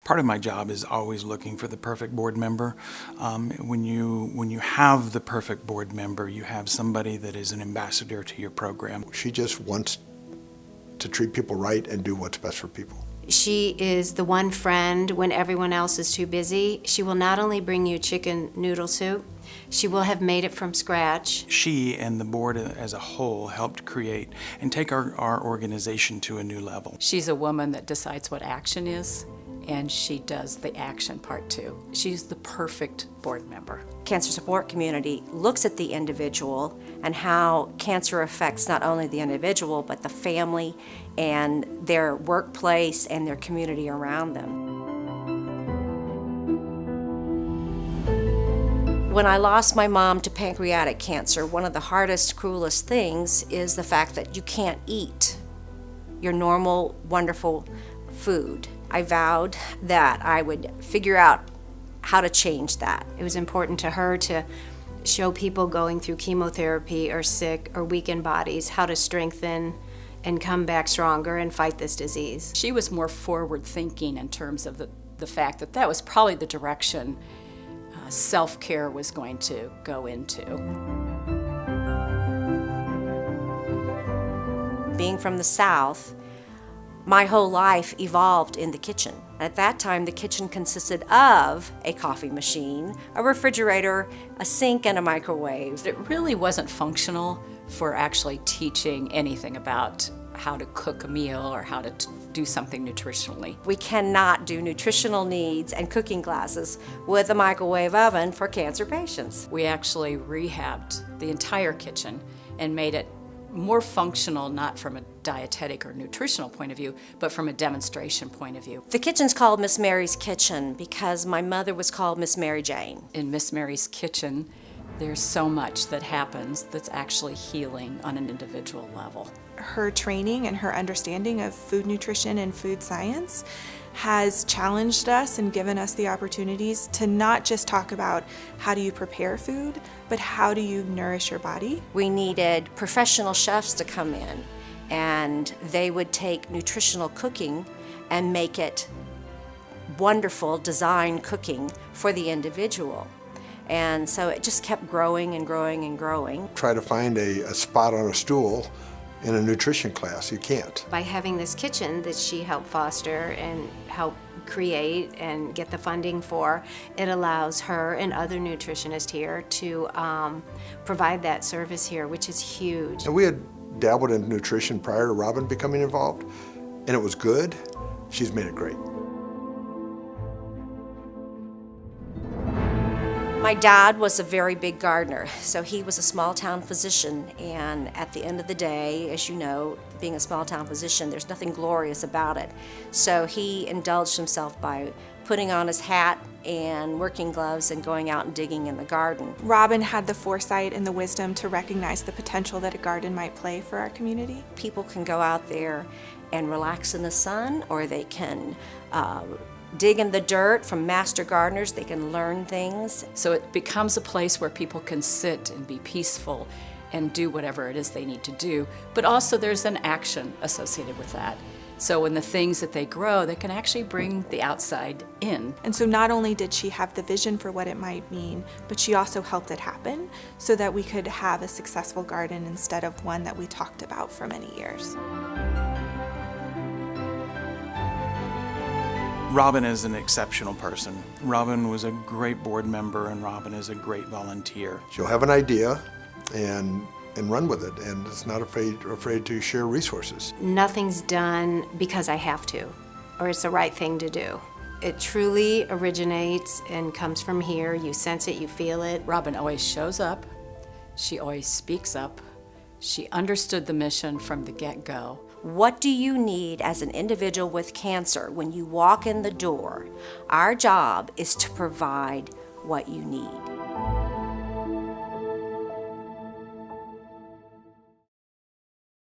Part of my job is always looking for the perfect board member. When you have the perfect board member, you have somebody that is an ambassador to your program. She just wants to treat people right and do what's best for people. She is the one friend when everyone else is too busy. She will not only bring you chicken noodle soup, she will have made it from scratch. She and the board as a whole helped create and take our organization to a new level. She's a woman that decides what action is, and she does the action part too. She's the perfect board member. Cancer support community looks at the individual and how cancer affects not only the individual, but the family and their workplace and their community around them. When I lost my mom to pancreatic cancer, one of the hardest, cruelest things is the fact that you can't eat your normal, wonderful food. I vowed that I would figure out how to change that. It was important to her to show people going through chemotherapy or sick or weakened bodies how to strengthen and come back stronger and fight this disease. She was more forward-thinking in terms of the fact that that was probably the direction self-care was going to go into. Being from the South, my whole life evolved in the kitchen. At that time, the kitchen consisted of a coffee machine, a refrigerator, a sink, and a microwave. It really wasn't functional for actually teaching anything about how to cook a meal or how to do something nutritionally. We cannot do nutritional needs and cooking classes with a microwave oven for cancer patients. We actually rehabbed the entire kitchen and made it more functional, not from a dietetic or nutritional point of view, but from a demonstration point of view. The kitchen's called Miss Mary's Kitchen because my mother was called Miss Mary Jane. In Miss Mary's Kitchen, there's so much that happens that's actually healing on an individual level. Her training and her understanding of food nutrition and food science has challenged us and given us the opportunities to not just talk about how do you prepare food, but how do you nourish your body. We needed professional chefs to come in, and they would take nutritional cooking and make it wonderful design cooking for the individual. And so it just kept growing and growing and growing. Try to find a spot on a stool in a nutrition class. You can't. By having this kitchen that she helped foster and help create and get the funding for, it allows her and other nutritionists here to provide that service here, which is huge. And we had dabbled in nutrition prior to Robin becoming involved, and it was good. She's made it great. My dad was a very big gardener, so he was a small-town physician, and at the end of the day, as you know, being a small-town physician, there's nothing glorious about it. So he indulged himself by putting on his hat and working gloves and going out and digging in the garden. Robin had the foresight and the wisdom to recognize the potential that a garden might play for our community. People can go out there and relax in the sun, or they can dig in the dirt from master gardeners. They can learn things. So it becomes a place where people can sit and be peaceful and do whatever it is they need to do, but also there's an action associated with that. So when the things that they grow, they can actually bring the outside in. And so not only did she have the vision for what it might mean, but she also helped it happen so that we could have a successful garden instead of one that we talked about for many years. Robin is an exceptional person. Robin was a great board member, and Robin is a great volunteer. She'll have an idea and run with it, and is not afraid to share resources. Nothing's done because I have to, or it's the right thing to do. It truly originates and comes from here. You sense it, you feel it. Robin always shows up. She always speaks up. She understood the mission from the get-go. What do you need as an individual with cancer when you walk in the door? Our job is to provide what you need.